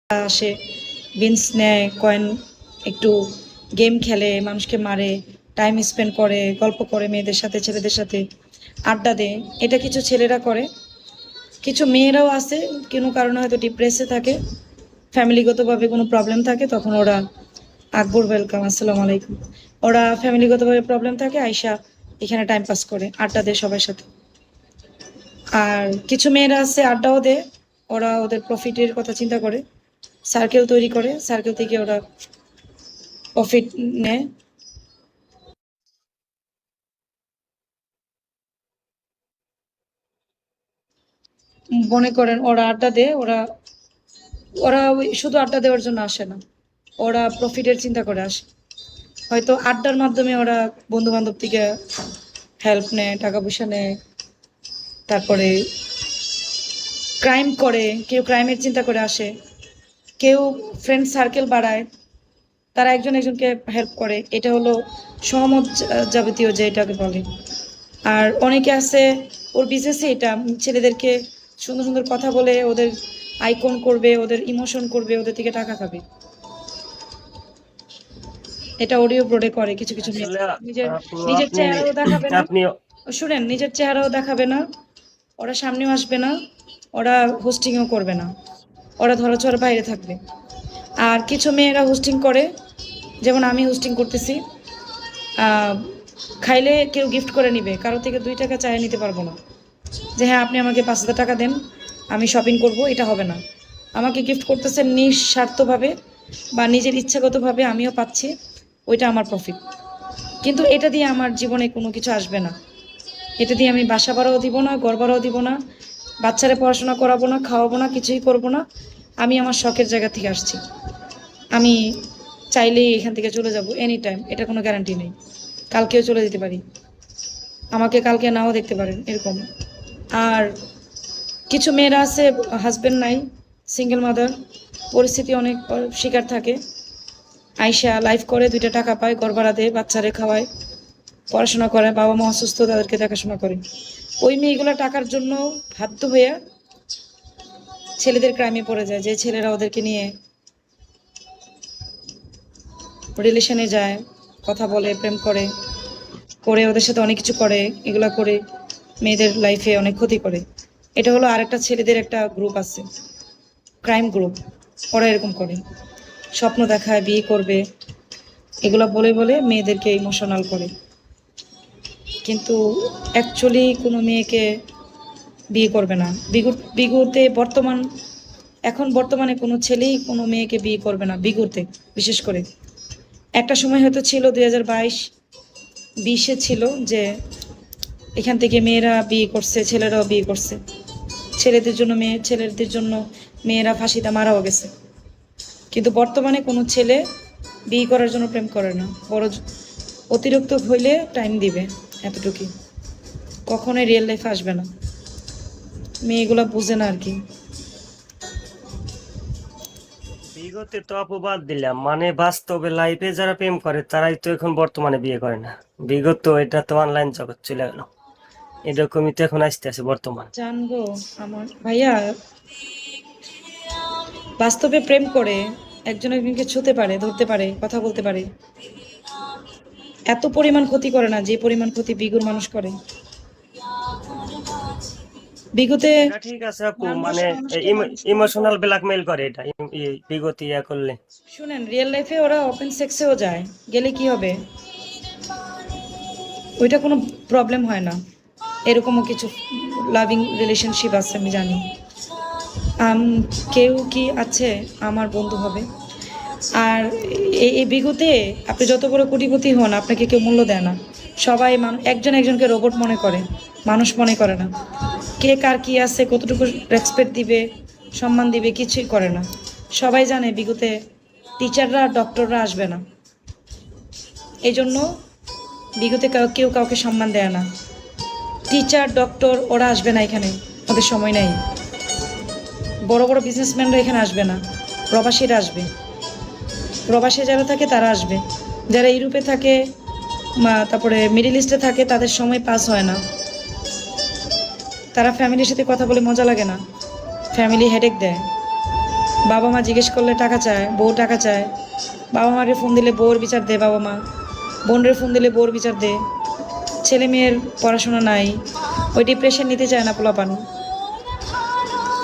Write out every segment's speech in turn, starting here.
আসে, বিনস নেয়, কয়েন, একটু গেম খেলে, মানুষকে মারে, টাইম স্পেন্ড করে, গল্প করে মেয়েদের সাথে, ছেলেদের সাথে আড্ডা দেয়। এটা কিছু ছেলেরা করে। কিছু মেয়েরাও আছে, কোনো কারণে হয়তো ডিপ্রেসে থাকে, ফ্যামিলিগতভাবে কোনো প্রবলেম থাকে, তখন ওরা আকবর ওয়েলকাম, আসসালামু আলাইকুম। ওরা ফ্যামিলিগতভাবে প্রবলেম থাকে, আয়শা এখানে টাইম পাস করে, আড্ডা দেয় সবার সাথে। আর কিছু মেয়েরা আছে আড্ডাও দেয়, ওরা ওদের প্রফিটের কথা চিন্তা করে, সার্কেল তৈরি করে, সার্কেল থেকে ওরা প্রফিট নেয়। মনে করেন ওরা আড্ডা দেয়, ওরা ওরা ওই শুধু আড্ডা দেওয়ার জন্য আসে না, ওরা প্রফিটের চিন্তা করে আসে। হয়তো আড্ডার মাধ্যমে ওরা বন্ধু বান্ধব থেকে হেল্প নেয়, টাকা পয়সা নেয়, তারপরে ক্রাইম করে, কেউ ক্রাইমের চিন্তা করে আসে, কেউ ফ্রেন্ড সার্কেল বাড়ায়, তারা একজন একজনকে হেল্প করে। এটা হলো সহমত যাবতীয় যে এটাকে বলে। আর অনেকে আছে ওর বিজনেসে এটা, ছেলেদেরকে সুন্দর সুন্দর কথা বলে ওদের আইকন করবে, ওদের ইমোশন করবে, ওদের থেকে টাকা খাবে। এটা অডিও ব্রডে করে কিছু কিছু মেয়ে। আসলে নিজের আপু নিজের আপনি চেহারাও দেখাবে না, আপনি শুনেন, নিজের চেহারাও দেখাবে না, ওরা সামনেও আসবে না, ওরা হোস্টিংও করবে না, ওরা ধরাছোঁয়ার বাইরে থাকবে। আর কিছু মেয়েরা হোস্টিং করে, যেমন আমি হোস্টিং করতেছি। খাইলে কেউ গিফট করে নিবে, কারো থেকে 2 টাকা চাইয়ে নিতে পারবো না, যে হ্যাঁ আপনি আমাকে 5,000 টাকা দেন, আমি শপিং করব, এটা হবে না। আমাকে গিফট করতেছেন নিঃস্বার্থভাবে বা নিজের ইচ্ছাগতভাবে, আমিও পাচ্ছি, ওইটা আমার প্রফিট। কিন্তু এটা দিয়ে আমার জীবনে কোনো কিছু আসবে না, এটা দিয়ে আমি বাসা ভাড়াও দিব না, ঘর ভাড়াও দিব না, বাচ্চারা পড়াশোনা করাবো না, খাওয়াবো না, কিছুই করবো না। আমি আমার শখের জায়গা থেকে আসছি, আমি চাইলেই এখান থেকে চলে যাব এনি টাইম, এটা কোনো গ্যারান্টি নেই, কালকেও চলে যেতে পারি, আমাকে কালকে নাও দেখতে পারেন, এরকম। আর কিছু মেয়েরা আছে হাজবেন্ড নাই, সিঙ্গেল মাদার, পরিস্থিতি অনেক শিকার থাকে, আইসা লাইফ করে, 2টা টাকা পায়, ঘর ভাড়া দেয়, বাচ্চারে খাওয়ায়, পড়াশোনা করে, বাবা মা অসুস্থ, তাদেরকে দেখাশোনা করে। ওই মেয়েগুলো টাকার জন্য বাধ্য হয়ে ছেলেদের ক্রাইমে পড়ে যায়, যে ছেলেরা ওদেরকে নিয়ে রিলেশনে যায়, কথা বলে, প্রেম করে, করে ওদের সাথে অনেক কিছু করে, এগুলা করে মেয়েদের লাইফে অনেক ক্ষতি করে। এটা হলো আরেকটা ছেলেদের একটা গ্রুপ আছে, ক্রাইম গ্রুপ, ওরা এরকম করে, স্বপ্ন দেখায় বিয়ে করবে, এগুলা বলে বলে মেয়েদেরকে ইমোশনাল করে। কিন্তু অ্যাকচুয়ালি কোনো মেয়েকে বিয়ে করবে না। বিগুতে এখন বর্তমানে কোনো ছেলেই কোনো মেয়েকে বিয়ে করবে না, বিগুতে বিশেষ করে। একটা সময় হয়তো ছিল 2020 ছিল যে এখান থেকে মেয়েরা বিয়ে করছে, ছেলেরাও বিয়ে করছে, ছেলেদের জন্য মেয়েরা ফাঁসিতে মারাও গেছে। কিন্তু বর্তমানে কোনো ছেলে বিয়ে করার জন্য প্রেম করে না, অতিরিক্ত হইলে টাইম দিবে, এতটুকুই, কখনোই রিয়েল লাইফে আসবে না। মেয়েগুলা বুঝে না আর কি। বিগতে তো আপু বাদ দিলাম, মানে বাস্তবে লাইফে যারা প্রেম করে তারাই তো এখন বর্তমানে বিয়ে করে না। বিগত এটা তো অনলাইন জগৎ চলে গেল, এরকমই তো এখন আসতে আছে বর্তমান। জানবো আমার ভাইয়া বাস্তবে প্রেম করে, একজন একজনকে ছুতে পারে, ধরতে পারে, কথা বলতে পারে, এত পরিমাণ ক্ষতি করে না যে পরিমাণ ক্ষতি বিগুর মানুষ করে। বিগুতে এটা ঠিক আছে আপু, মানুষ মানে মানুষকে মানুষ করে করে। ইমোশনাল ব্ল্যাকমেইল করে এটা বিগত ইয়া করলে। শুনেন, রিয়েল লাইফে ওরা ওপেন সেক্সেও যায়, গেলে কি হবে, ওইটা কোনো প্রবলেম হয় না। এরকমও কিছু লাভিং রিলেশনশিপ আছে, আমি জানি। কেউ কি আছে আমার বন্ধু হবে? আর এই বিগুতে আপনি যত বড় কোটিপতি হন, আপনাকে কেউ মূল্য দেয় না। সবাই একজন একজনকে রোবট মনে করে, মানুষ মনে করে না। কে কার কি আছে, কতটুকু রেসপেক্ট দিবে, সম্মান দিবে, কিছুই করে না। সবাই জানে বিগুতে টিচাররা ডক্টররা আসবে না, এই জন্য বিগুতে কেউ কাউকে সম্মান দেয় না। টিচার ডক্টর ওরা আসবে না এখানে, ওদের সময় নেই। বড় বড় বিজনেসম্যানরা এখানে আসবে না, প্রবাসীরা আসবে। প্রবাসে যারা থাকে তারা আসবে, যারা ইউরোপে থাকে, তারপরে মিডল ইস্টে থাকে, তাদের সময় পাস হয় না, তারা ফ্যামিলির সাথে কথা বলে মজা লাগে না, ফ্যামিলি হেডেক দেয়। বাবা মা জিজ্ঞেস করলে টাকা চায়, বউ টাকা চায়। বাবা মারে ফোন দিলে বউর বিচার দে বাবা মা, বোনের ফোন দিলে বউর বিচার দে। ছেলে মেয়ের পড়াশোনা নাই, ওই ডিপ্রেশন নিতে চায় না পোলাপান,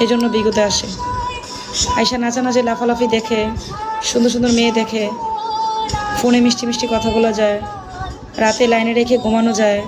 এজন্য বিগতে আসে। আয়সা নাচানাচি লাফালাফি দেখে, সুন্দর সুন্দর মেয়ে দেখে, ফোনে মিষ্টি মিষ্টি কথা বলা যায়, রাতে লাইনে রেখে ঘুমানো যায়।